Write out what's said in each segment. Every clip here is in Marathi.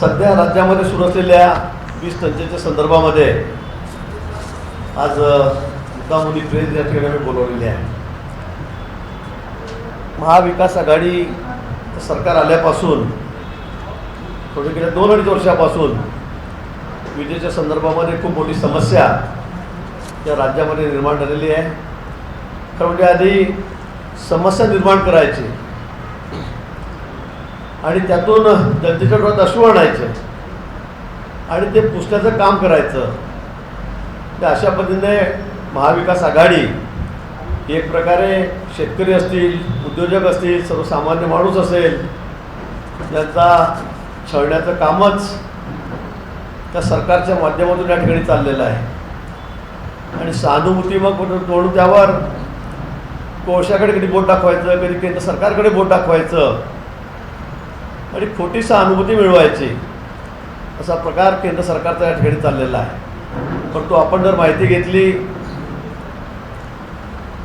सध्या राज्यामध्ये सुरू असलेल्या वीज टंचाईच्या संदर्भामध्ये आज मुद्दामुद्दी प्रेस या ठिकाणी बोलवलेली आहे. महाविकास आघाडी सरकार आल्यापासून थोडे गेल्या 2-2.5 वर्षापासून विजेच्या संदर्भामध्ये खूप मोठी समस्या या राज्यामध्ये निर्माण झालेली आहे. खरं म्हणजे आधी समस्या निर्माण करायची आणि त्यातून जनतेच्या डोळ्यात अश्रू आणायचे आणि ते पुसण्याचं काम करायचं. तर अशा पद्धतीने महाविकास आघाडी एक प्रकारे शेतकरी असतील, उद्योजक असतील, सर्वसामान्य माणूस असेल, यांचा छळण्याचं कामच त्या सरकारच्या माध्यमातून या ठिकाणी चाललेलं आहे. आणि सहानुभूती मग म्हणून त्यावर कोळशाकडे कधी बोट दाखवायचं, कधी केंद्र सरकारकडे बोट दाखवायचं आणि खोटी सहानुभूती मिळवायची, असा प्रकार केंद्र सरकारचा या ठिकाणी चाललेला आहे. परंतु आपण जर माहिती घेतली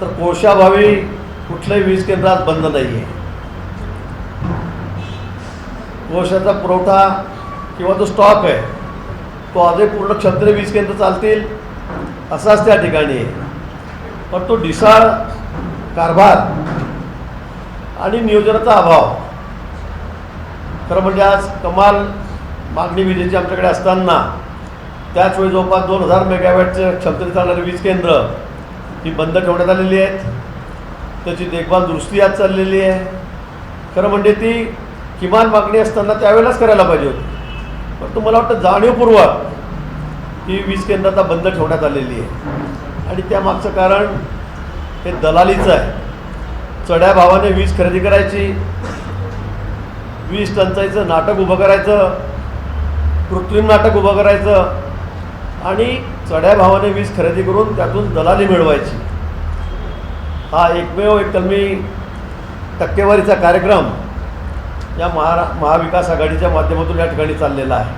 तर कोळशाभावी कुठल्याही वीज केंद्रात बंद नाही आहे. कोळशाचा पुरवठा किंवा जो स्टॉक आहे तो आजही पूर्ण क्षमतेने वीज केंद्र चालतील असाच त्या ठिकाणी आहे. पण तो ढिसाळ कारभार आणि नियोजनाचा अभाव, खरं म्हणजे आज कमाल मागणी विजेची आमच्याकडे असताना त्याच वेळी जवळपास 2000 मेगावॅटच्या क्षमतेने चालणारी वीज केंद्र ही बंद ठेवण्यात आलेली आहेत. त्याची देखभाल दुरुस्ती आज चाललेली आहे. खरं म्हणजे ती किमान मागणी असताना त्यावेळेलाच करायला पाहिजे होती. पण मला वाटतं जाणीवपूर्वक ही वीज केंद्र आता बंद ठेवण्यात आलेली आहे आणि त्यामागचं कारण हे दलालीचं आहे. चढ्या भावाने वीज खरेदी करायची, वीज टंचाईचं नाटक उभं करायचं, कृत्रिम नाटक उभं करायचं आणि चढ्या भावाने वीज खरेदी करून त्यातून दलाली मिळवायची. हा एकमेव एक कलमी टक्केवारीचा कार्यक्रम या महाविकास आघाडीच्या माध्यमातून या ठिकाणी चाललेला आहे.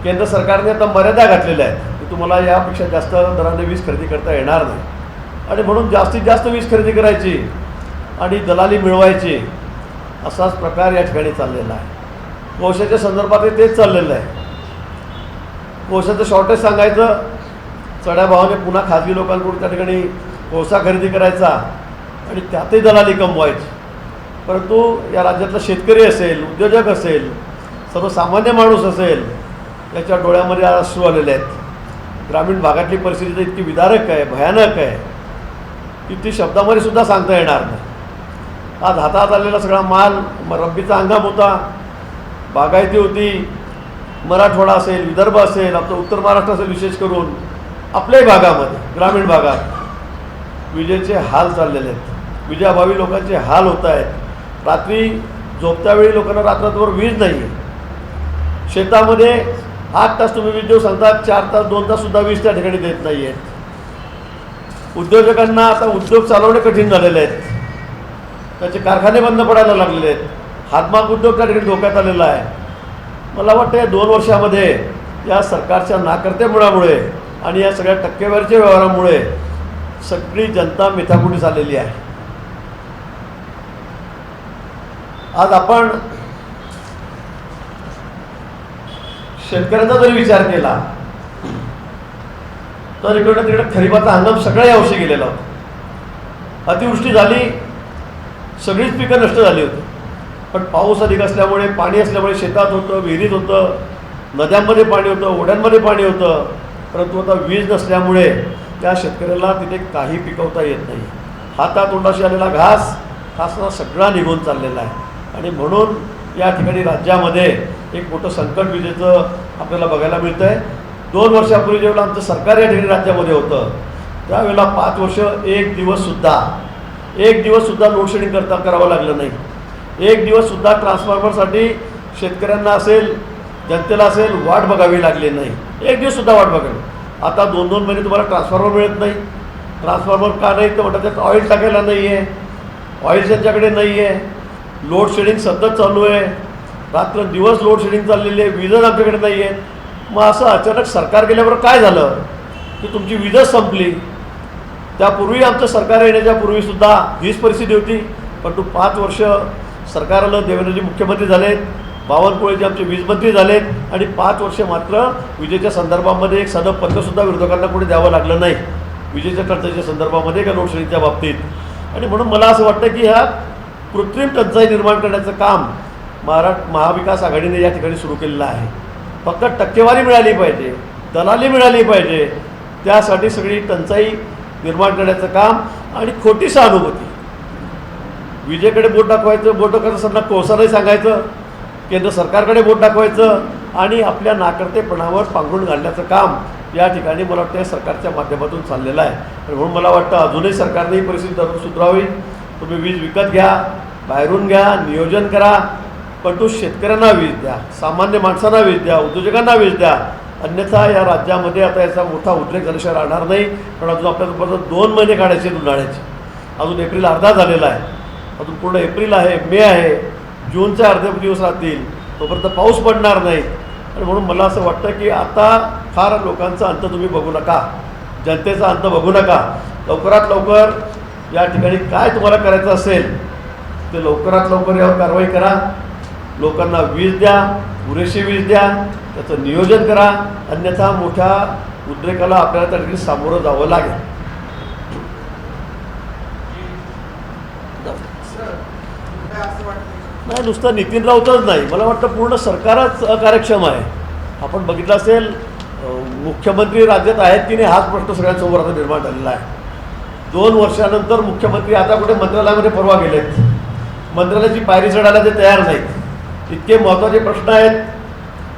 केंद्र सरकारने आता मर्यादा घातलेल्या आहेत की तुम्हाला यापेक्षा जास्त दराने वीज खरेदी करता येणार नाही आणि म्हणून जास्तीत जास्त वीज खरेदी करायची आणि दलाली मिळवायची, असाच प्रकार या ठिकाणी चाललेला आहे. कोळशाच्या संदर्भात तेच चाललेलं आहे. कोळशाचं शॉर्टेज सांगायचं, चढ्या भावाने पुन्हा खाजगी लोकांकडून त्या ठिकाणी कोळसा खरेदी करायचा आणि त्यातही दलाली कमवायची. परंतु या राज्यातला शेतकरी असेल, उद्योजक असेल, सर्वसामान्य माणूस असेल, याच्या डोळ्यामध्ये आज अश्रू आलेले आहेत. ग्रामीण भागातली परिस्थिती तर इतकी विदारक आहे, भयानक आहे की ती शब्दामध्ये सुद्धा सांगता येणार नाही. आज हातात आलेला सगळा माल रब्बीचा हंगाम होता, बागायती होती. मराठवाडा असेल, विदर्भ असेल, आपलं उत्तर महाराष्ट्र असेल, विशेष करून आपल्याही भागामध्ये ग्रामीण भागात विजेचे हाल चाललेले आहेत. विजेअभावी लोकांचे हाल होत आहेत. रात्री झोपत्यावेळी लोकांना रात्रभर वीज नाही आहे. शेतामध्ये 8 तास तुम्ही वीज देऊ सांगतात, 4 तास 2 ताससुद्धा वीज त्या ठिकाणी देत नाही आहेत. उद्योजकांना आता उद्योग चालवणे कठीण झालेले आहेत. त्याचे कारखाने बंद पडायला लागलेले आहेत. हातमाग उद्योग त्या ठिकाणी धोक्यात आलेला आहे. मला वाटतं या 2 वर्षामध्ये या सरकारच्या नाकर्तेपणामुळे आणि या सगळ्या टक्केवारीच्या व्यवहारामुळे सगळी जनता मिथाकुटी झालेली आहे. आज आपण शेतकऱ्यांचा जरी विचार केला तर इकडे तिकडे खरीपाचा हंगाम सगळ्या यावर्षी गेलेला होता. अतिवृष्टी झाली, सगळीच पिकं नष्ट झाली होती. पण पाऊस अधिक असल्यामुळे, पाणी असल्यामुळे शेतात होतं, विहिरीत होतं, नद्यांमध्ये पाणी होतं, ओढ्यांमध्ये पाणी होतं. परंतु आता वीज नसल्यामुळे त्या शेतकऱ्याला तिथे काही पिकवता येत नाही. हातातोंडाशी आलेला घास हा सगळा निघून चाललेला आहे आणि म्हणून या ठिकाणी राज्यामध्ये एक मोठं संकट विजेचं आपल्याला बघायला मिळतं आहे. 2 वर्षापूर्वी जेव्हा आमचं सरकार या ठिकाणी राज्यामध्ये होतं त्यावेळेला 5 वर्ष एक दिवससुद्धा लोडशेडिंग करावं लागलं नाही. एक दिवससुद्धा ट्रान्सफॉर्मरसाठी शेतकऱ्यांना असेल, जनतेला असेल, वाट बघावी लागली नाही. एक दिवससुद्धा वाट बघावी. आता 2-2 महिने तुम्हाला ट्रान्सफॉर्मर मिळत नाही. ट्रान्सफॉर्मर का नाही तर म्हणतात त्यात ऑइल टाकायला नाही आहे, ऑइल त्यांच्याकडे नाही आहे. लोडशेडिंग सतत चालू आहे, रात्र दिवस लोडशेडिंग चाललेली आहे, वीजच आमच्याकडे नाही आहे. मग असं अचानक सरकार गेल्यावर काय झालं की तुमची वीजच संपली. त्यापूर्वी आमचं सरकार येण्याच्या पूर्वीसुद्धा हीच परिस्थिती होती. परंतु 5 वर्ष सरकारला देवेंद्रजी मुख्यमंत्री झाले, बावनकुळेचे आमचे वीज मंत्री झालेत आणि 5 वर्ष मात्र विजेच्या संदर्भामध्ये एक साधं पत्रसुद्धा विरोधकांना कोणी द्यावं लागलं नाही विजेच्या टंचाईच्या संदर्भामध्ये का लोडशेडिंगच्या बाबतीत. आणि म्हणून मला असं वाटतं की ह्या कृत्रिम टंचाई निर्माण करण्याचं काम महाविकास आघाडीने या ठिकाणी सुरू केलेलं आहे. फक्त टक्केवारी मिळाली पाहिजे, दलाली मिळाली पाहिजे, त्यासाठी सगळी टंचाई निर्माण करण्याचं काम आणि खोटी सहानुभूती. विजेकडे बोट दाखवायचं, बोट दाखवत असताना कोळसा नाही सांगायचं, केंद्र सरकारकडे बोट दाखवायचं आणि आपल्या नाकर्तेपणावर पांघरून घालण्याचं काम या ठिकाणी मला वाटतं सरकारच्या माध्यमातून चाललेलं आहे. आणि म्हणून मला वाटतं अजूनही सरकारने ही परिस्थिती सुधारावी. तुम्ही वीज विकत घ्या, बाहेरून घ्या, नियोजन करा, पण तो शेतकऱ्यांना वीज द्या, सामान्य माणसांना वीज द्या, उद्योजकांना वीज द्या. अन्यथा या राज्यामध्ये आता याचा मोठा उद्रेक झाल्याशिवाय राहणार नाही. कारण अजून आपल्याला 2 महिने काढायचे उन्हाळ्याचे. अजून एप्रिल अर्धा झालेला आहे, अजून पूर्ण एप्रिल आहे, मे आहे, जूनचे अर्धे दिवस राहतील, तोपर्यंत पाऊस पडणार नाही. आणि म्हणून मला असं वाटतं की आता फार लोकांचा अंत तुम्ही बघू नका, जनतेचा अंत बघू नका. लवकरात लवकर या ठिकाणी काय तुम्हाला करायचं असेल ते लवकरात लवकर यावर कारवाई करा. लोकांना वीज द्या, पुरेशी वीज द्या, त्याचं नियोजन करा. अन्यथा मोठ्या उद्रेकाला आपल्याला त्या ठिकाणी सामोरं जावं लागेल. नाही, नुसतं नितीन राऊतच नाही, मला वाटतं पूर्ण सरकारच अकार्यक्षम आहे. आपण बघितलं असेल मुख्यमंत्री राज्यात आहेत की नाही हाच प्रश्न सगळ्यांसमोर आता निर्माण झालेला आहे. 2 वर्षानंतर मुख्यमंत्री आता कुठे मंत्रालयामध्ये परवा गेलेत, मंत्रालयाची पायरी चढायला ते तयार नाहीत. इतके महत्त्वाचे प्रश्न आहेत,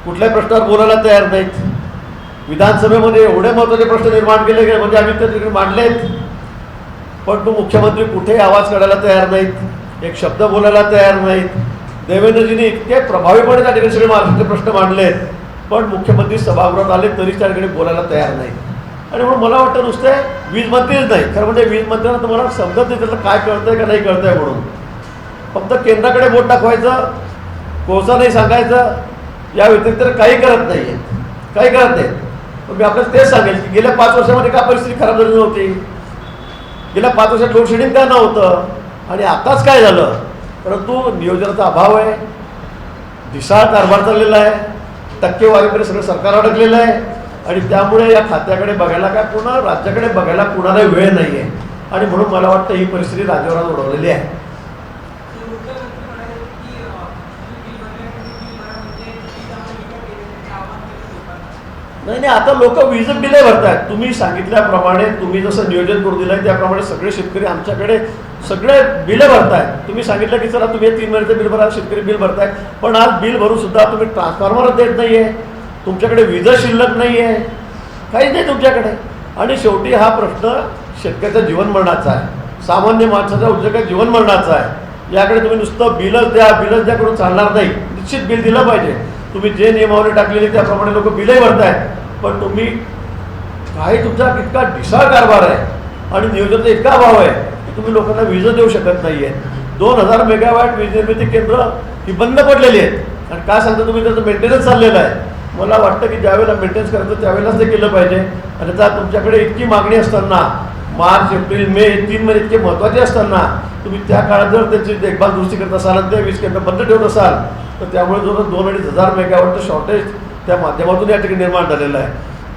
कुठल्याही प्रश्नावर बोलायला तयार नाहीत. विधानसभेमध्ये एवढे महत्त्वाचे प्रश्न निर्माण केले गेले म्हणजे आम्ही ते तिकडे मांडलेत, पण तो मुख्यमंत्री कुठेही आवाज काढायला तयार नाहीत, एक शब्द बोलायला तयार नाहीत. देवेंद्रजींनी इतके प्रभावीपणे त्या ठिकाणी सगळे महाराष्ट्राचे प्रश्न मांडलेत, पण मुख्यमंत्री सभागृहात आले तरी त्या ठिकाणी बोलायला तयार नाही. आणि म्हणून मला वाटतं नुसते वीज मंत्रीच नाही, खरं म्हणजे वीज मंत्र्यांना तुम्हाला समजत नाही त्यातलं काय कळतंय का नाही कळतंय म्हणून. फक्त केंद्राकडे बोट दाखवायचं, कोळसा नाही सांगायचं, या व्यतिरिक्त काही करत नाही आहे, काही करत नाही. पण मी आपल्याला तेच सांगेल की गेल्या 5 वर्षामध्ये का परिस्थिती खराब झाली नव्हती, गेल्या 5 वर्षात लोडशेडिंग का नव्हतं आणि आताच काय झालं. परंतु नियोजनाचा अभाव आहे, ढिसाळ कारभार चाललेला आहे, टक्केवारीकडे सगळं सरकार अडकलेलं आहे आणि त्यामुळे या खात्याकडे बघायला काय पूर्ण राज्याकडे बघायला कुणाला वेळ नाही आहे. आणि म्हणून मला वाटतं ही परिस्थिती राज्यावर ओढवलेली आहे. नाही, आता लोक वीज बिले भरतायत. तुम्ही सांगितल्याप्रमाणे, तुम्ही जसं नियोजन करून दिलं आहे त्याप्रमाणे सगळे शेतकरी आमच्याकडे सगळे बिलं भरतायत. तुम्ही सांगितलं की चला तुम्ही 3 महिन्याचं बिल भरा, शेतकरी बिल भरतायत, पण आज बिल भरून सुद्धा तुम्ही ट्रान्सफॉर्मरच देत नाही आहे, तुमच्याकडे वीज शिल्लक नाही आहे, काहीच नाही तुमच्याकडे. आणि शेवटी हा प्रश्न शेतकऱ्याच्या जीवनमरणाचा आहे, सामान्य माणसाच्या उद्योगाच्या जीवनमरणाचा आहे. याकडे तुम्ही नुसतं बिलच द्या करून चालणार नाही. निश्चित बिल दिलं पाहिजे. तुम्ही जे नियमावली टाकलेली त्याप्रमाणे लोक बिलही भरतायत, पण तुम्ही काही तुमचा इतका ढिसाळ कारभार आहे आणि नियोजनाचा इतका अभाव आहे की तुम्ही लोकांना वीज देऊ शकत नाही आहे. 2000 मेगावॅट वीज निर्मिती केंद्र ही बंद पडलेली आहेत आणि काय सांगता तुम्ही त्याचं मेंटेनन्स चाललेलं आहे. मला वाटतं की ज्यावेळेला मेंटेनन्स करायचं त्यावेळेलाच ते केलं पाहिजे. आणि आता तुमच्याकडे इतकी मागणी असताना मार्च, एप्रिल, मे 3 महिने इतके महत्त्वाचे असताना तुम्ही त्या काळात जर त्याची देखभाल दुरुस्ती करत असाल आणि ते वीज केंद्र बंद ठेवत असाल तर त्यामुळे जवळजवळ 2-2.5 मेगावॅटचं शॉर्टेज त्या माध्यमातून या ठिकाणी निर्माण झालेलं आहे.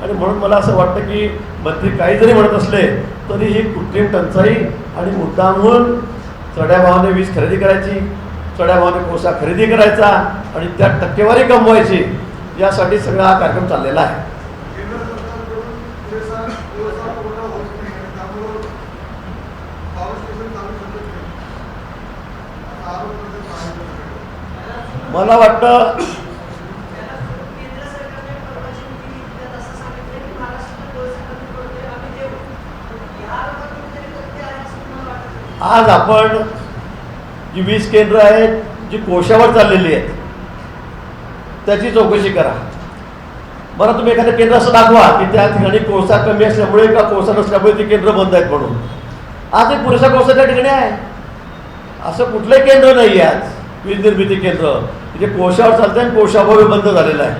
आणि म्हणून मला असं वाटतं की मंत्री काही जरी म्हणत असले तरी ही कृत्रिम टंचाई आणि मुद्दामून चढ्या भावाने वीज खरेदी करायची, चढ्या भावाने कोळसा खरेदी करायचा आणि त्यात टक्केवारी कमवायची, यासाठी सगळा हा कार्यक्रम चाललेला आहे. मला वाटतं आज आपण जी वीज केंद्र आहेत जी कोळशावर चाललेली आहेत त्याची चौकशी करा. बरं, तुम्ही एखादं केंद्र असं दाखवा की त्या ठिकाणी कोळसा कमी असल्यामुळे का कोळसा नसल्यामुळे ती केंद्र बंद आहेत म्हणून. आज एक पुरेसा कोळसा त्या ठिकाणी आहे. असं कुठलंही केंद्र नाही आहे आज वीज निर्मिती केंद्र जे कोळशावर चालतं आणि कोळशाभावी बंद झालेलं आहे,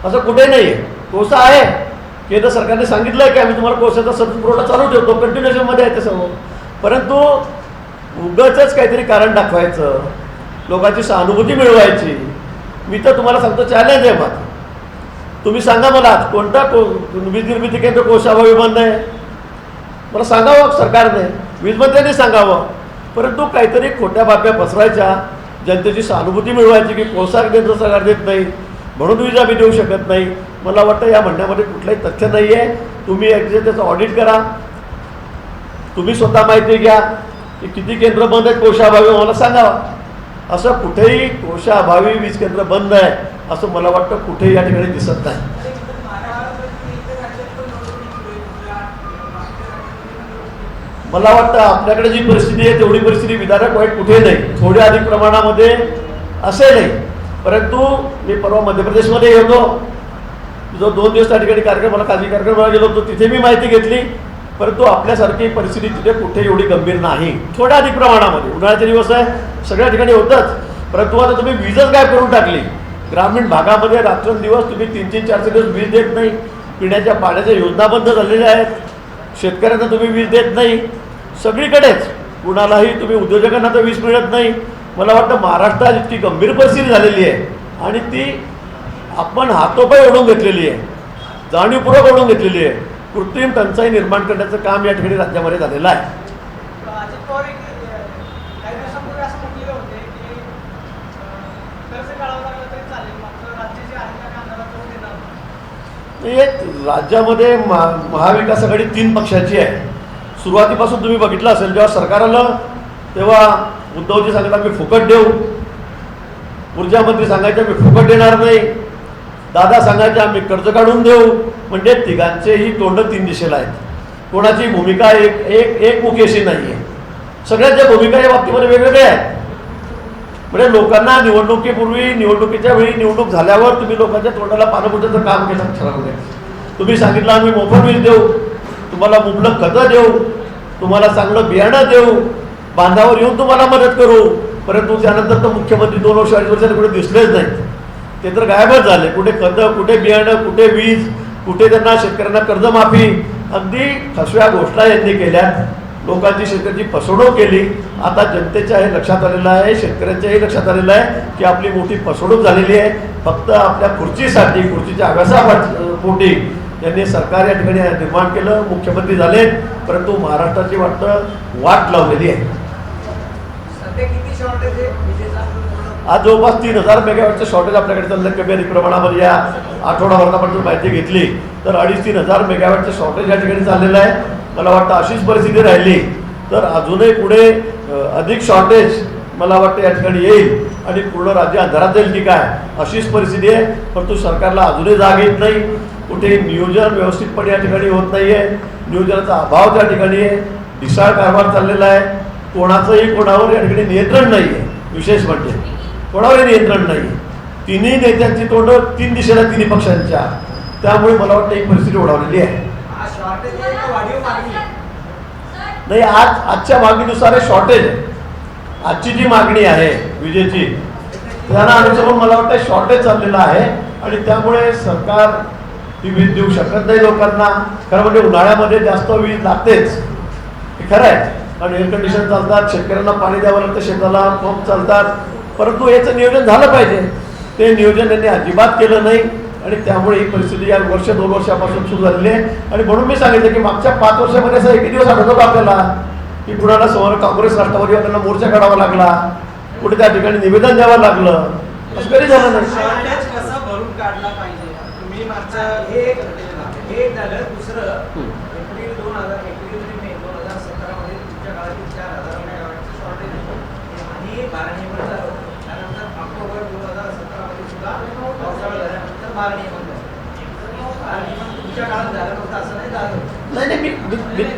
असं कुठेही नाही आहे. कोळसा आहे, केंद्र सरकारने सांगितलं आहे की आम्ही तुम्हाला कोळशाचा सतत पुरवठा चालू ठेवतो, कंटिन्युएशनमध्ये आहे ते सर्व. परंतु उगाचच काहीतरी कारण दाखवायचं, लोकांची सहानुभूती मिळवायची, मी तर तुम्हाला सांगतो चॅलेंज आहे माझं. तुम्ही सांगा मला कोणता वीज निर्मिती केंद्र कोळशाभावी बंद आहे, मला सांगावं सरकारने, वीज मंत्र्यांनी सांगावं. परंतु काहीतरी खोट्या बातम्या पसरायच्या, जनतेची सहानुभूती मिळवायची की कोळसा केंद्र सरकार देत नाही म्हणून वीज आम्ही देऊ शकत नाही. मला वाटतं या म्हणण्यामध्ये कुठलंही तथ्य नाही आहे. तुम्ही ॲक्च्युअली त्याचं ऑडिट करा, तुम्ही स्वतः माहिती घ्या की किती केंद्र बंद आहेत कोळशाभावी, मला सांगावं. असं कुठेही कोळशाभावी वीज केंद्र बंद आहे असं मला वाटतं कुठेही या ठिकाणी दिसत नाही. मला वाटतं आपल्याकडे जी परिस्थिती आहे तेवढी परिस्थिती विदारक वाईट कुठे नाही, थोड्या अधिक प्रमाणामध्ये असेलही. परंतु मी परवा मध्य प्रदेशमध्ये गेलो, जो 2 दिवस त्या ठिकाणी कार्यक्रम, मला खाजगी कार्यक्रमाला गेलो होतो, तिथे मी माहिती घेतली. परंतु आपल्यासारखी परिस्थिती तिथे कुठे एवढी गंभीर नाही, थोड्या अधिक प्रमाणामध्ये. उन्हाळ्याचे दिवस आहे, सगळ्या ठिकाणी होतंच. परंतु आता तुम्ही वीजच गायब करून टाकली. ग्रामीण भागामध्ये रात्रंदिवस तुम्ही 3-3, 4 दिवस वीज देत नाही. पिण्याच्या पाण्याच्या योजना बंद झालेल्या आहेत. शेतकऱ्यांना तुम्ही वीज देत नाही. सगळीकडेच कुणालाही तुम्ही, उद्योजकांना तर वीज मिळत नाही. मला वाटतं महाराष्ट्रात इतकी गंभीर परिस्थिती झालेली आहे आणि ती आपण हातोपाय ओढून घेतलेली आहे, जाणीवपूर्वक ओढून घेतलेली आहे. कृत्रिम टंचाई निर्माण करण्याचं काम या ठिकाणी राज्यामध्ये झालेलं आहे. राज्यामध्ये महाविकास आघाडी 3 पक्षाची आहे. सुरुवातीपासून तुम्ही बघितलं असेल, जेव्हा सरकार आलं तेव्हा उद्धवजी सांगितलं आम्ही फुकट देऊ, ऊर्जा मंत्री सांगायचे आम्ही फुकट देणार नाही, दादा सांगायचे आम्ही कर्ज काढून देऊ. म्हणजे तिघांचेही तोंड 3 दिशेला आहेत. कोणाची भूमिका एकमुखी अशी नाही आहे. सगळ्यांच्या भूमिका या बाबतीमध्ये वेगवेगळ्या आहेत. म्हणजे लोकांना निवडणुकीपूर्वी, निवडणुकीच्या वेळी, निवडणूक झाल्यावर तुम्ही लोकांच्या तोंडाला पानं फुटायचं काम केलं ठरवलं. तुम्ही सांगितलं आम्ही मोफत वीज देऊ, तुम्हाला मुबलक खतं देऊ, तुम्हाला चांगलं बियाणं देऊ, बांधावर येऊन तुम्हाला मदत करू. परंतु त्यानंतर तर मुख्यमंत्री 2 वर्ष 2.5 वर्षांनी कुठे दिसलेच नाहीत. ते तर गायबच झाले. कुठे खतं, कुठे बियाणं, कुठे वीज, कुठे त्यांना शेतकऱ्यांना कर्जमाफी. अगदी फसव्या घोषणा यांनी केल्या, लोकांची शेतकऱ्याची फसवणूक केली. आता जनतेच्या हे लक्षात आलेलं आहे, शेतकऱ्यांच्याही लक्षात आलेलं आहे की आपली मोठी फसवणूक झालेली आहे. फक्त आपल्या खुर्चीसाठी, खुर्चीच्या आव्यासापोटी यांनी सरकार या ठिकाणी निर्माण केलं, मुख्यमंत्री झाले. परंतु महाराष्ट्राची वाट लावलेली आहे. आज जवळपास 3000 मेगावॅटचं शॉर्टेज आपल्याकडे चाललं. कमी अधिक प्रमाणामध्ये या आठवडाभरापर्यंत माहिती घेतली तर 2,500-3,000 मेगावॅटचं शॉर्टेज या ठिकाणी चाललेलं आहे. मला वाटतं अशीच परिस्थिती राहिली तर अजूनही पुढे अधिक शॉर्टेज मला वाटतं या ठिकाणी येईल आणि पूर्ण राज्य अंधारात जाईल की काय, अशीच परिस्थिती आहे. परंतु सरकारला अजूनही जाग येत नाही. कुठे नियोजन व्यवस्थितपणे या ठिकाणी होत नाही आहे. नियोजनाचा अभाव त्या ठिकाणी आहे. ढिसाळ कारभार चाललेला आहे. कोणाचंही कोणावर या ठिकाणी नियंत्रण नाही आहे. विशेष म्हणजे कोणावरही नियंत्रण नाही. तिन्ही नेत्यांची तोंड 3 दिशेला, 3 पक्षांच्या. त्यामुळे मला वाटतं ही परिस्थिती ओढावलेली आहे. नाही, आजच्या मागणीनुसार हे शॉर्टेज आहे. आजची जी मागणी आहे विजेची त्यांना अनुसरून मला वाटतं शॉर्टेज चाललेलं आहे आणि त्यामुळे सरकार ही वीज देऊ शकत नाही लोकांना. खरं म्हणजे उन्हाळ्यामध्ये जास्त वीज लागतेच, हे खरं आहे. कारण एअर कंडिशन चालतात, शेतकऱ्यांना पाणी द्यावं लागतं, शेताला पंप चालतात. परंतु याचं नियोजन झालं पाहिजे. ते नियोजन यांनी अजिबात केलं नाही आणि त्यामुळे ही परिस्थिती या 1-2 वर्षापासून सुरू झालेली आहे. आणि म्हणून मी सांगितलं की मागच्या 5 वर्षामध्ये असं एक दिवस आढळतो आपल्याला की कुणाला समोर काँग्रेस राष्ट्रवादी त्यांना मोर्चा काढावा लागला, कुठे त्या ठिकाणी निवेदन द्यावं लागलं, असं कधी झालं नाही. भरून काढला पाहिजे. तुम्ही मागच्या एक झालं. दुसरं एप्रिल 2017 मध्ये तुमच्या काळातील 4,000 मेगावॅटचं शॉर्टेज होतं आणि 12 नियमन झालं. त्यानंतर ऑक्टोबर 2017 मध्ये सुद्धा पावसाळा झाल्यानंतर 12 नियमन झालं. 12 नियमन तुमच्या काळात झालं नव्हतं असं नाही झालं.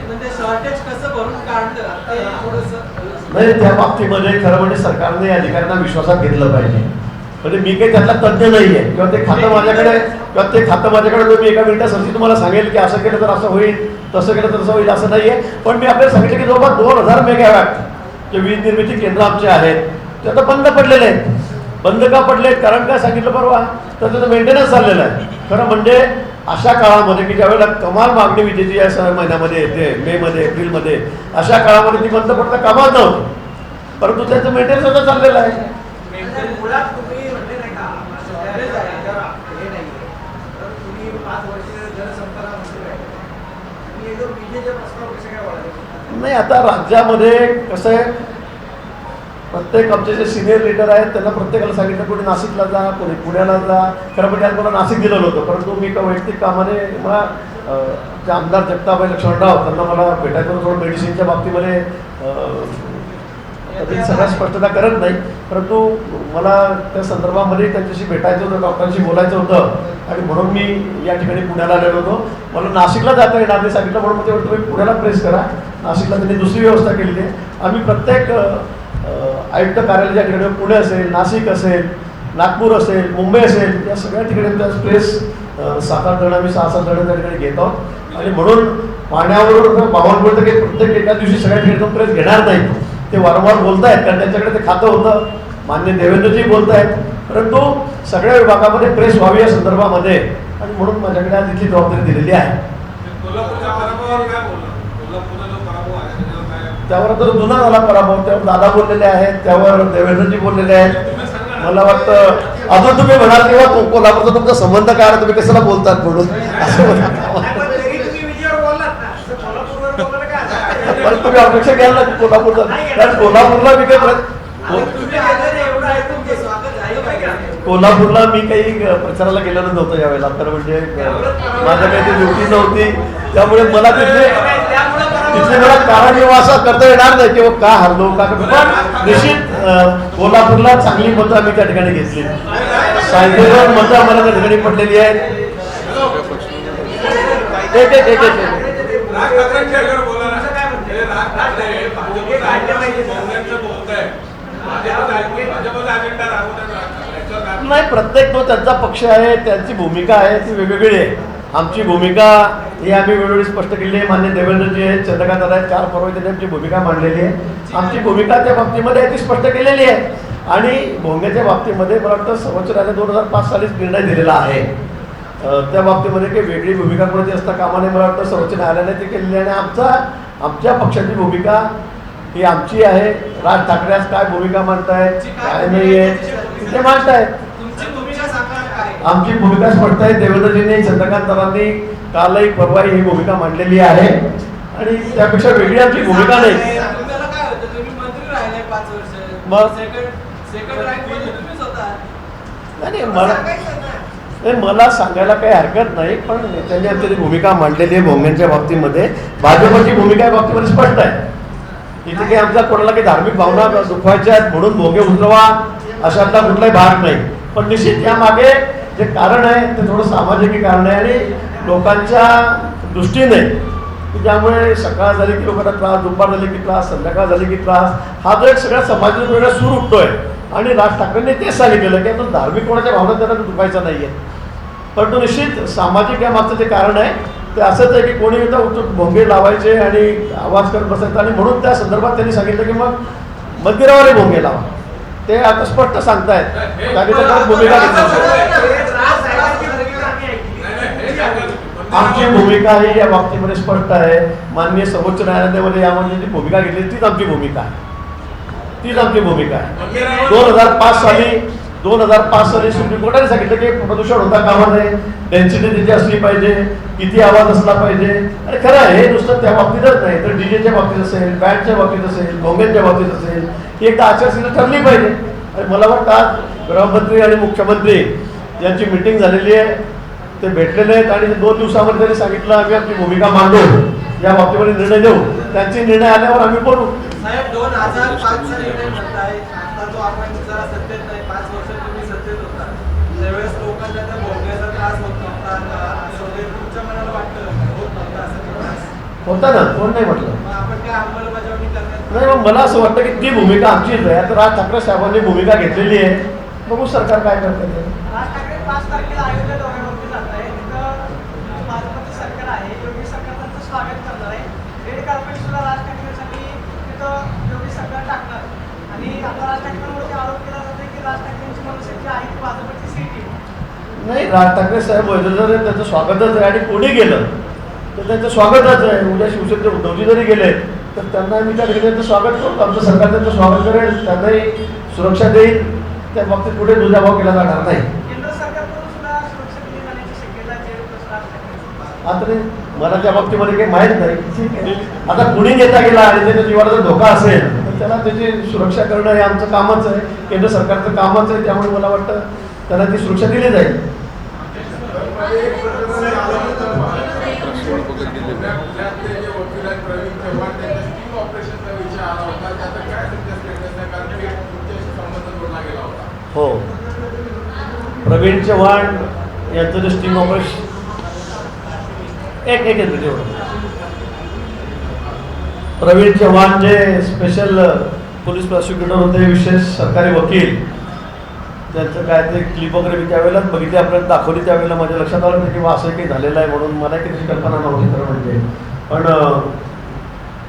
म्हणजे शॉर्टेज कसं भरून काढलं आता थोडंसं नाही. त्या बाबतीमध्ये खरं म्हणजे सरकारने अधिकाऱ्यांना विश्वासात घेतलं पाहिजे. म्हणजे मी काही त्यातला तज्ज्ञ नाही आहे किंवा ते खातं माझ्याकडे मी एका मिनिटासाठी तुम्हाला सांगेल की असं केलं तर असं होईल, तसं केलं तर तसं होईल, असं नाही आहे. पण मी आपल्याला सांगितलं की जवळपास 2,000 मेगावॅट जे वीज निर्मिती केंद्र आमचे आहेत ते आता बंद पडलेले आहेत. बंद का पडलेत? कारण काय सांगितलं परवा, तर त्याचं मेंटेनन्स चाललेलं आहे. खरं म्हणजे अशा काळामध्ये की ज्यावेळेला कमाल मागणी विजेची या 6 महिन्यामध्ये येते, मेमध्ये, एप्रिलमध्ये, अशा काळामध्ये ती बंद पडता कामात नव्हती. परंतु त्याचं मेंटेनन्स आता चाललेलं आहे. मुळात तुम्ही म्हणजे नाही का नाही, आता राज्यामध्ये कसं आहे, प्रत्येक आमचे जे सिनियर लीडर आहेत त्यांना प्रत्येकाला सांगितलं कोणी नाशिकला जा, कोणी पुण्याला जा. खरं म्हणजे आज मला नाशिक दिलेलं होतं, परंतु मी एका वैयक्तिक कामाने मला जे आमदार जगताबाई लक्ष्मणराव त्यांना मला भेटायचं होतं. थोडं मेडिसिनच्या बाबतीमध्ये कधी सगळ्या स्पष्टता करत नाही, परंतु मला त्या संदर्भामध्ये त्यांच्याशी भेटायचं होतं, डॉक्टरांशी बोलायचं होतं आणि म्हणून मी या ठिकाणी पुण्याला आलेलो होतो. मला नाशिकला जाता येणार नाही सांगितलं, म्हणून मग तेवढं तुम्ही पुण्याला प्रेस करा. नाशिकला त्यांनी दुसरी व्यवस्था केलेली आहे. आम्ही प्रत्येक आयुक्त कार्यालय ज्या ठिकाणी पुणे असेल, नाशिक असेल, नागपूर असेल, मुंबई असेल, या सगळ्या ठिकाणी प्रेस 7-8 जण आम्ही 6-7 जण त्या ठिकाणी घेत आहोत. आणि म्हणून पाण्यावर माहोल बोलतं की प्रत्येक एका दिवशी सगळ्या ठिकाणी प्रेस घेणार नाही. ते वारंवार बोलत आहेत कारण त्यांच्याकडे ते खातं होतं. मान्य देवेंद्रजी बोलत आहेत, परंतु सगळ्या विभागामध्ये प्रेस व्हावी या संदर्भामध्ये, आणि म्हणून माझ्याकडे आज इथली जबाबदारी दिलेली आहे. त्यावर तर जुना झाला पराभव, त्यावर दादा बोललेले आहेत, त्यावर देवेंद्रजी बोललेले आहेत. मला वाटतं अजून तुम्ही म्हणाल किंवा कोल्हापूरचा तुमचा संबंध काय, तुम्ही कशाला बोलतात म्हणून असं पण तुम्ही अपेक्षा घ्याल ना कोल्हापूरचा, कारण कोल्हापूरला मी कोल्हापूरला मी काही प्रचाराला गेलेलं नव्हतं यावेळेला. तर म्हणजे माझ्या काही ती ड्युटी नव्हती, त्यामुळे मला तिथले मला कारणनिवासा करता येणार नाही किंवा का हरलो का, पण निश्चित कोल्हापूरला चांगली मतं आम्ही त्या ठिकाणी घेतली. 100 मतं आम्हाला त्या ठिकाणी पडलेली आहेत. नाही, प्रत्येक तो त्यांचा पक्ष आहे, त्यांची भूमिका आहे, ती वेगवेगळी आहे. आमची भूमिका ही आम्ही वेळोवेळी स्पष्ट केली आहे. मान्य देवेंद्रजी आहेत, चंद्रकांत आहेत, 4 पर्व त्यांनी आमची भूमिका मांडलेली आहे. आमची भूमिका त्या बाबतीमध्ये ती स्पष्ट केलेली आहे. आणि भोंग्याच्या बाबतीमध्ये मला वाटतं सर्वोच्च न्यायालयाने 2005 सालीच निर्णय दिलेला आहे. त्या बाबतीमध्ये काही वेगळी भूमिका कोणाची असता कामाने मला वाटतं सर्वोच्च न्यायालयाने ती केलेली आहे. आणि आमच्या पक्षाची भूमिका ही आमची आहे. राज ठाकरे आज काय भूमिका मांडतायत, काय नाही आहे ते मांडतायत. आमची भूमिका स्पष्ट आहे. देवेंद्रजींनी, चंद्रकांतरांनी कालही परवाही ही भूमिका मांडलेली आहे आणि त्यापेक्षा वेगळी आमची भूमिका नाही. मला सांगायला काही हरकत नाही, पण नेत्यांनी आमची भूमिका मांडलेली आहे. भोंग्यांच्या बाबतीमध्ये भाजपची भूमिका या बाबतीमध्ये स्पष्ट आहे. इथे काही आमचा कोणाला काही धार्मिक भावना दुखवायच्या आहेत म्हणून भोंगे उतरवा अशातला कुठलाही भाग नाही. पण निश्चित यामागे जे कारण आहे ते थोडं सामाजिक कारण आहे आणि लोकांच्या दृष्टीने, ज्यामुळे सकाळ झाली की लोकांना त्रास, दुपार झाली की त्रास, संध्याकाळ झाली की त्रास, हा जो एक सगळ्या समाजात वेगळा सूर उठतोय. आणि राज ठाकरेंनी तेच सांगितलेलं की तो धार्मिक कोणाच्या भावना त्यांना दुखायचा नाही आहे. परंतु निश्चित सामाजिक यामागचं जे कारण आहे ते असंच आहे की कोणी भोंगे लावायचे आणि आवाज करत बसायचा, आणि म्हणून त्या संदर्भात त्यांनी सांगितलं की मग मंदिरावरही भोंगे लावा. ते आता स्पष्ट सांगतायत. त्यांनी त्याच्यावर भूमिका घेतली. आमची भूमिका ही या बाबतीमध्ये स्पष्ट आहे. माननीय सर्वोच्च न्यायालयामध्ये यामध्ये जी भूमिका घेतली तीच आमची भूमिका आहे. तीच आमची भूमिका आहे. 2005 साली सुप्रीम कोर्टाने सांगितलं की प्रदूषण होता कामा नये, डेन्सिटी तिथे असली पाहिजे, किती आवाज असला पाहिजे. आणि खरं आहे, हे नुसतं त्या बाबतीतच नाही तर डीजेच्या बाबतीत असेल, बँडच्या बाबतीत असेल, भोंग्यांच्या बाबतीत असेल, ही एकदा आचारसंहिता ठरली पाहिजे. आणि मला वाटतं आज गृहमंत्री आणि मुख्यमंत्री यांची मिटिंग झालेली आहे, ते भेटलेले आहेत आणि 2 दिवसामध्ये त्यांनी सांगितलं आम्ही आमची भूमिका मांडू, या बाबतीमध्ये निर्णय देऊ. त्यांचे निर्णय आल्यावर आम्ही बोलू. साहेब 2005चा निर्णय म्हणताय, आता जो आपण जरा सत्तेत नाही, 5 वर्ष तुम्ही सत्तेत होता, त्यावेळेस लोकांना त्या भोंग्याचा त्रास होत नव्हता असं वगैरे तुमच्या मनाला वाटतं होत नव्हता असं त्रास होता ना, कोण नाही म्हटलं. मग आपण काय अंमलबजावणी करण्यात नाही. मग मला असं वाटतं की ती भूमिका आमचीच आहे. आता राज ठाकरे साहेबांनी भूमिका घेतलेली आहे, बघू सरकार काय करतं. राज ठाकरे 5 तारखेला अयोध्या दौऱ्यावरती जात आहे. तिथं भाजपचं सरकार आहे, योगी सरकार त्यांचं स्वागत करणार आहे. रेड कार्पेट सुद्धा राज ठाकरेंसाठी तिथं योगी सरकार टाकणार. आणि आता राज ठाकरेंवरती आरोप केला जातो की राज ठाकरेंची मनसे जी आहे ती भाजपची सीट आहे. नाही, राज ठाकरे साहेब वैद्यजर त्यांचं स्वागतच आहे आणि कोणी गेलं तर त्यांचं स्वागतच आहे. उद्या शिवसेनेचे उद्धवजी जरी गेले तर त्यांना मी त्या ठिकाणी त्यांचं स्वागत करू. आमचं सरकार त्यांचं स्वागत करेल, त्यांनाही सुरक्षा देईल. त्या बाबतीत पुढे दुजाभाव केला जाणार नाही. केंद्र सरकारकडून सुद्धा सुरक्षा दिली जाण्याची शक्यता आहे. आता नाही, मला त्या बाबतीमध्ये काही माहीत नाही. ठीक आहे, आता कुणी नेता गेला आणि त्याच्या जीवाला जर धोका असेल तर त्याला त्याची सुरक्षा करणं हे आमचं कामच आहे, केंद्र सरकारचं कामच आहे. त्यामुळे मला वाटतं त्यांना ती सुरक्षा दिली जाईल. हो, प्रवीण चव्हाण यांचं जे स्टिंग ऑपरेशन एक मिनिट एवढं. प्रवीण चव्हाण जे स्पेशल पोलीस प्रॉसिक्युटर होते, विशेष सरकारी वकील, त्यांचं काय ते क्लिप वगैरे मी त्यावेळेलाच बघितली, आपल्याला दाखवली. त्यावेळेला माझ्या लक्षात आलं नाही की असं काही झालेलं आहे म्हणून. मला काही त्याची कल्पना नव्हती खरं म्हणजे. पण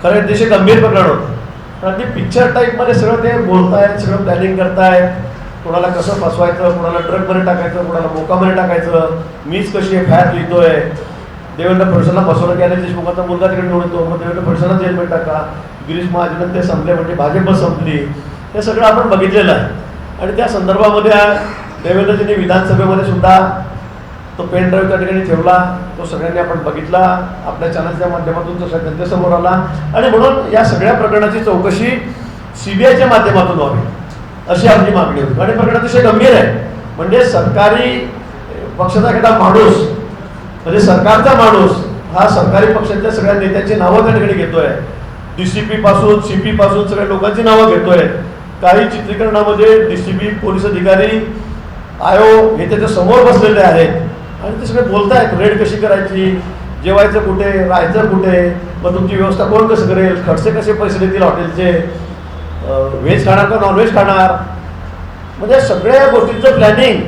खरं अतिशय गंभीर प्रकरण होतं. कारण ते पिक्चर टाईपमध्ये सगळं ते बोलतायत, सगळं प्लॅनिंग करतायत. कोणाला कसं फसवायचं, कोणाला ट्रकमध्ये टाकायचं, कोणाला मोकामध्ये टाकायचं, मीच कशी आहे फॅट लिहितोय. देवेंद्र फडणवीसांना फसवलं की अनिल देशमुखांचा मुलगा तिकडे निवडून येतो, मग देवेंद्र फडणवीसांना जेलमध्ये टाका. गिरीश महाजन ते संपले म्हणजे भाजप संपली. हे सगळं आपण बघितलेलं आहे. आणि त्या संदर्भामध्ये देवेंद्रजींनी विधानसभेमध्ये सुद्धा तो पेन ड्राईव्ह त्या ठिकाणी ठेवला. तो सगळ्यांनी आपण बघितला, आपल्या चॅनलच्या माध्यमातून तो जनतेसमोर आला. आणि म्हणून या सगळ्या प्रकरणाची चौकशी CBIच्या माध्यमातून व्हावी अशी आमची मागणी होती. आणि प्रकरण अतिशय गंभीर आहे. म्हणजे सरकारी पक्षाचा एखादा माणूस, म्हणजे सरकारचा माणूस हा सरकारी पक्षातल्या सगळ्या नेत्यांची नावं त्या ठिकाणी घेतोय. DCP पासून CP पासून सगळ्या लोकांची नावं घेतोय. काही चित्रीकरणामध्ये DCP, पोलीस अधिकारी, आयोग हे त्याच्या समोर बसलेले आहेत आणि ते सगळे बोलतायत रेड कशी करायची, जेवायचं कुठे, राहायचं कुठे, मग तुमची व्यवस्था कोण कसं करेल, खर्च कसे पैसे देतील हॉटेलचे, व्हेज खाणार का नॉनव्हेज खाणार, म्हणजे सगळ्या गोष्टींचं प्लॅनिंग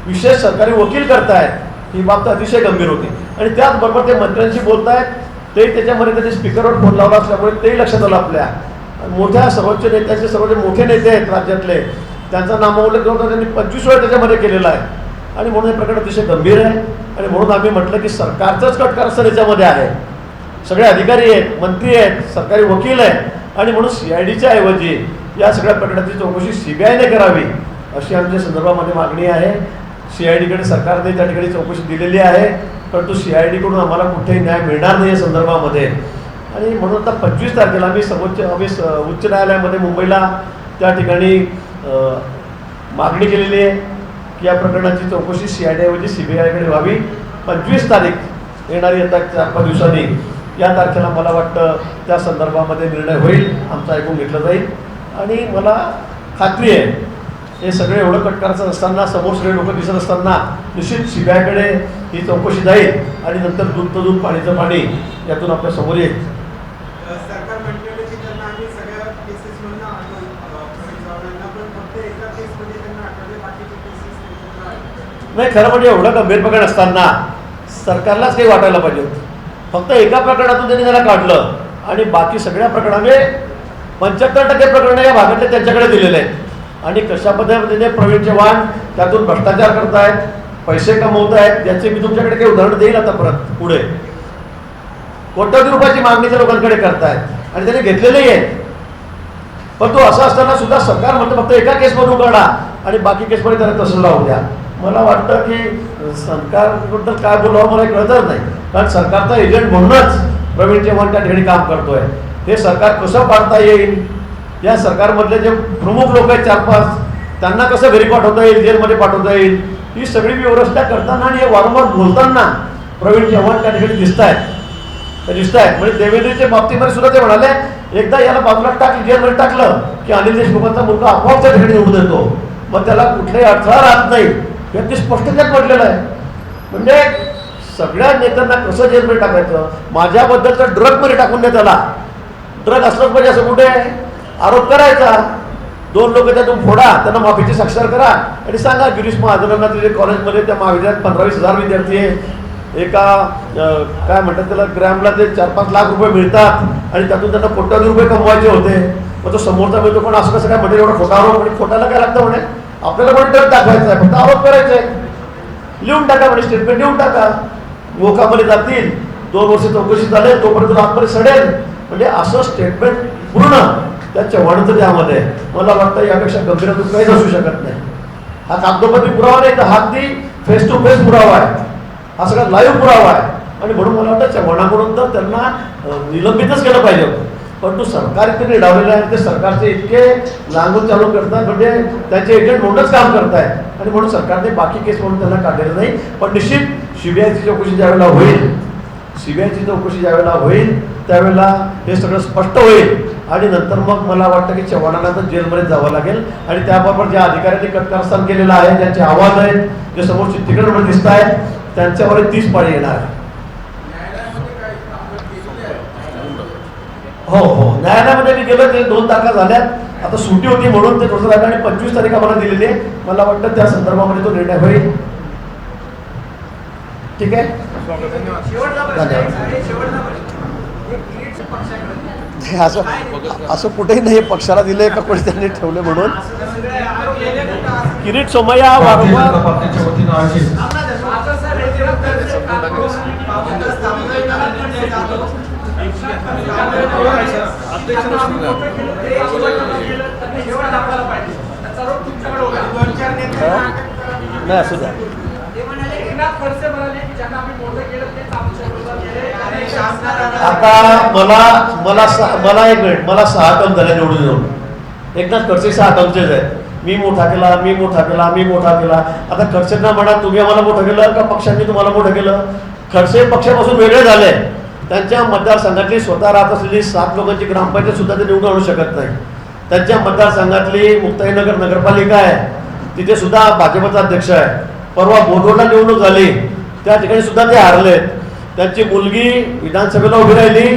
विशेष सरकारी वकील करतायत. ही बाब तर अतिशय गंभीर होती. आणि त्याचबरोबर ते मंत्र्यांशी बोलतायत, ते त्याच्यामध्ये त्यांनी स्पीकरवर फोन लावला असल्यामुळे तेही लक्षात आलं आपल्या. मोठ्या सर्वोच्च नेत्यांचे सर्व जे मोठे नेते आहेत राज्यातले त्यांचा नामोल्लेख होता, त्यांनी 25 वेळा त्याच्यामध्ये केलेला आहे. आणि म्हणून हे प्रकरण अतिशय गंभीर आहे. आणि म्हणून आम्ही म्हटलं की सरकारचंच कटकारस्थान याच्यामध्ये आहे. सगळे अधिकारी आहेत, मंत्री आहेत, सरकारी वकील आहेत. आणि म्हणून CIDच्या ऐवजी या सगळ्या प्रकरणाची चौकशी CBIने करावी अशी आमच्या संदर्भामध्ये मागणी आहे. CIDकडे सरकारने त्या ठिकाणी चौकशी दिलेली आहे, परंतु CIDकडून आम्हाला कुठेही न्याय मिळणार नाही या संदर्भामध्ये. आणि म्हणून आता 25 तारखेला आम्ही उच्च न्यायालयामध्ये मुंबईला त्या ठिकाणी मागणी केलेली आहे की या प्रकरणाची चौकशी CID ऐवजी CBIकडे व्हावी. 25 तारीख येणारी आता 4-5 दिवसांनी या तारखेला मला वाटतं त्या संदर्भामध्ये निर्णय होईल, आमचा ऐकून घेतलं जाईल. आणि मला खात्री आहे हे सगळे एवढं कटकारचं असताना, समोर सगळे लोक दिसत असताना निश्चित CBIकडे ही चौकशी जाईल आणि नंतर दूधचं दूध पाणीचं पाणी यातून आपल्या समोर येईल. सरकार म्हटलेलं की त्यांना आम्ही सगळ्या केसेसमधून पण फक्त एका केसमध्ये त्यांना आठवले, बाकीचे केसेस नाही. खरं म्हणजे एवढं गंभीर प्रकरण असताना सरकारलाच काही वाटायला पाहिजे होतं. फक्त एका प्रकरणातून त्यांनी त्याला काढलं आणि बाकी सगळ्या प्रकरणाने 75% प्रकरणं या भागातले त्यांच्याकडे दिलेले आहेत. आणि कशा पद्धतीने प्रवीण चव्हाण त्यातून भ्रष्टाचार करतायत, पैसे कमवत आहेत, याचे मी तुमच्याकडे काही उदाहरण देईल आता परत पुढे. कोट्यवधी रुपयाची मागणी त्या लोकांकडे करतायत आणि त्यांनी घेतलेलेही आहेत. पण तो असं असताना सुद्धा सरकार म्हणतं फक्त एका केसमधून काढा आणि बाकी केसमध्ये त्याला तसं लावू द्या. मला वाटतं की सरकारबद्दल काय बोलावं मला कळतच नाही. कारण सरकारचा एजंट म्हणूनच प्रवीण चव्हाण त्या ठिकाणी काम करतोय. हे सरकार कसं पाडता येईल, या सरकारमधले जे प्रमुख लोक आहेत 4-5 त्यांना कसं घरी पाठवता येईल, जेलमध्ये पाठवता येईल, ही सगळी व्यवस्था करताना आणि हे वारंवार बोलताना प्रवीण चव्हाण त्या ठिकाणी दिसत आहेत. म्हणजे देवेंद्रच्या बाबतीमध्ये सुद्धा ते म्हणाले एकदा याला बाजूला जेलमध्ये टाकलं की अनिल देशमुखांचा मुलगा आपोआप त्या ठिकाणी निवडून येतो, मग त्याला कुठलाही अडथळा राहत नाही. हे स्पष्ट त्यात म्हटलेलं आहे. म्हणजे सगळ्या नेत्यांना कसं जेलमध्ये टाकायचं, माझ्याबद्दल तर ड्रगमध्ये टाकून द्या. त्याला ड्रग असलंच पाहिजे असं कुठे आरोप करायचा. 2 लोक त्यातून फोडा, त्यांना माफीची साक्षर करा आणि सांगा गिरीश महाजनांना तिथे कॉलेजमध्ये त्या महाविद्यालयात 15-20 हजार विद्यार्थी आहे, एका काय म्हणतात त्याला ग्रॅमला ते 4-5 लाख रुपये मिळतात आणि त्यातून त्यांना कोट्यवधी रुपये कमवायचे होते. मग तो समोरचा मिळतो, पण असं कसं काय म्हणजे एवढा खोटा आरोप, म्हणजे खोटाला काय लागतं म्हणे, आपल्याला पण ड्रग दाखवायचा आहे, फक्त आरोप करायचा आहे, लिहून टाका म्हणजे स्टेटमेंट लिहून टाका. मोकामध्ये जातील, 2 वर्ष चौकशी झाले तोपर्यंत आतमध्ये सडेल, म्हणजे असं स्टेटमेंट पूर्ण त्या चव्हाणचं त्यामध्ये. मला वाटतं यापेक्षा गंभीर काहीच असू शकत नाही. हा कागदोपत्री पुरावा नाही तर हा ती फेस टू फेस पुरावा आहे, हा सगळा लाईव्ह पुरावा आहे. आणि म्हणून मला वाटतं चव्हाणाकडून तर त्यांना निलंबितच केलं पाहिजे होतं. परंतु सरकार इतके डावलेलं आहे, ते सरकारचे इतके लागून चालू करतात, म्हणजे त्यांचे एजंट म्हणूनच काम करतायत आणि म्हणून सरकारने बाकी केस म्हणून त्यांना काढलेलं नाही. पण निश्चित सीबीआयची चौकशी ज्यावेळेला होईल, सीबीआयची चौकशी ज्यावेळेला होईल त्यावेळेला हे सगळं स्पष्ट होईल आणि नंतर मग मला वाटतं की चव्हाणांना तर जेलमध्ये जावं लागेल आणि त्याबरोबर ज्या अधिकाऱ्यांनी कटकारस्थान केलेलं आहे, ज्यांचे आवाज आहेत, जे समोर चित्रीकरणामध्ये दिसत आहेत, त्यांच्यावर 30 पाळी येणार आहे. हो, न्यायालयामध्ये मी गेलो, ते 2 तारखा झाल्यात. आता सुट्टी होती म्हणून ते थोडंसं राहिलं आणि 25 तारीख आम्हाला दिलेली आहे. मला वाटतं त्या संदर्भामध्ये तो निर्णय होईल. ठीक आहे. शेवटचा प्रश्न आहे, शेवटचा प्रश्न. हे किरीटचं पक्षाकडे असं कुठेही नाही, पक्षाला दिले का कोणी त्यांनी ठेवले म्हणून. किरीट सोमय्या वारंवार नाही असू द्या. आता मला एक मिनिट, मला 6 टर्म झाले निवडून येऊन. एकनाथ खडसे 6 टर्मचेच आहेत. मी मोठा केला. आता खडसेंना म्हणा तुम्ही आम्हाला मोठं केलं का पक्षांनी तुम्हाला मोठं केलं. खडसे पक्षापासून वेगळे झाले. त्यांच्या मतदारसंघातली स्वतः राहत असलेली 7 लोकांची ग्रामपंचायत सुद्धा ते निवडून आणू शकत नाही. त्यांच्या मतदारसंघातली मुक्ताईनगर नगरपालिका आहे, तिथे सुद्धा भाजपचा अध्यक्ष आहे. परवा बोधवडला निवडणूक झाली, त्या ठिकाणी सुद्धा ते हारले. त्यांची मुलगी विधानसभेला उभी राहिली,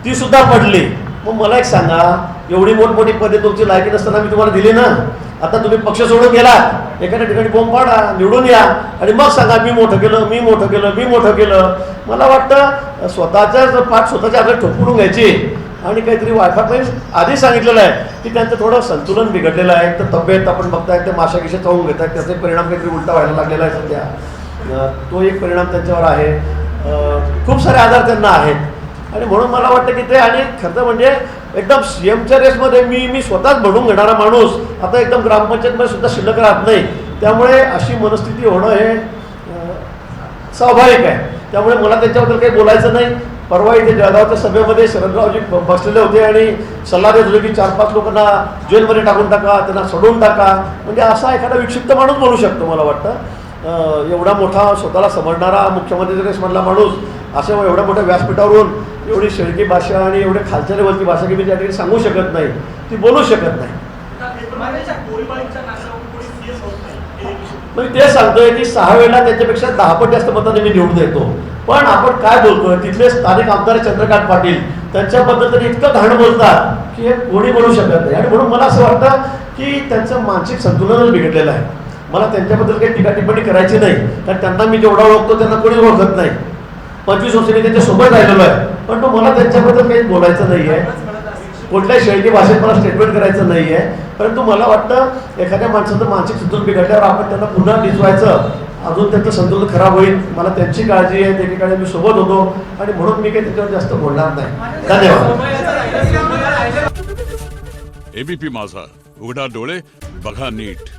ती सुद्धा पडली. मग मला एक सांगा, एवढी मोठमोठी पदे तुमची लायकी नसताना मी तुम्हाला दिली ना. आता तुम्ही पक्ष सोडून गेला, एखाद्या ठिकाणी बोंब पाडा, निवडून या आणि मग सांगा मी मोठं केलं. मला वाटतं स्वतःच्याच पाठ स्वतःच्या आपल्या ठोकून घ्यायची आणि काहीतरी वायफाय आधी सांगितलेलं आहे की त्यांचं थोडं संतुलन बिघडलेलं आहे. तर तब्येत आपण बघताय, ते माशा गिशा चावून घेत आहेत, त्याचे परिणाम काहीतरी उलटा व्हायला लागलेला आहे सध्या. तो एक परिणाम त्यांच्यावर आहे. खूप सारे आजार त्यांना आहेत आणि म्हणून मला वाटतं की ते, आणि खरं म्हणजे एकदम सीएमच्या रेसमध्ये मी स्वतःच भडून घेणारा माणूस आता एकदम ग्रामपंचायतमध्ये सुद्धा शिल्लक राहत नाही. त्यामुळे अशी मनस्थिती होणं हे स्वाभाविक आहे. त्यामुळे मला त्याच्याबद्दल काही बोलायचं नाही. परवा इथे जळगावच्या सभेमध्ये शरदरावजी बसलेले होते आणि सल्ला देत होते की 4-5 लोकांना जेलमध्ये टाकून टाका, त्यांना सोडून टाका. म्हणजे असा एखादा विक्षिप्त माणूस बोलू शकतो. मला वाटतं एवढा मोठा स्वतःला समजणारा मुख्यमंत्री रेसमधला माणूस अशा एवढ्या मोठ्या व्यासपीठावरून एवढी शेळकी भाषा आणि एवढे खालच्या लेवलची भाषा की मी त्या ठिकाणी सांगू शकत नाही, ती बोलू शकत नाही. मी ते सांगतोय की 6 वेळेला त्याच्यापेक्षा 10 पट जास्त मतांनी मी निवडून येतो. पण आपण काय बोलतोय, तिथले स्थानिक आमदार चंद्रकांत पाटील त्यांच्याबद्दल तरी इतकं घाण बोलतात की हे कोणी बोलू शकत नाही. आणि म्हणून मला असं वाटतं की त्यांचं मानसिक संतुलनच बिघडलेलं आहे. मला त्यांच्याबद्दल काही टीका टिप्पणी करायची नाही, कारण त्यांना मी जेवढा ओळखतो त्यांना कोणी ओळखत नाही. 25 वर्ष मी त्यांच्यासोबत राहिलेलो आहे. पण तो मला त्यांच्याबद्दल काही बोलायचं नाही आहे, कुठल्याही शेळकी भाषेत मला स्टेटमेंट करायचं नाही आहे. परंतु मला वाटतं एखाद्या माणसाचं मानसिक संतुलन बिघडल्यावर आपण त्यांना पुन्हा डिचवायचं, अजून त्यांचं संतुलन खराब होईल. मला त्यांची काळजी आहे, एकेकाळी मी सोबत होतो आणि म्हणून मी काही त्याच्यावर जास्त बोलणार नाही. धन्यवाद. एबीपी माझा, उघडा डोळे बघा नीट.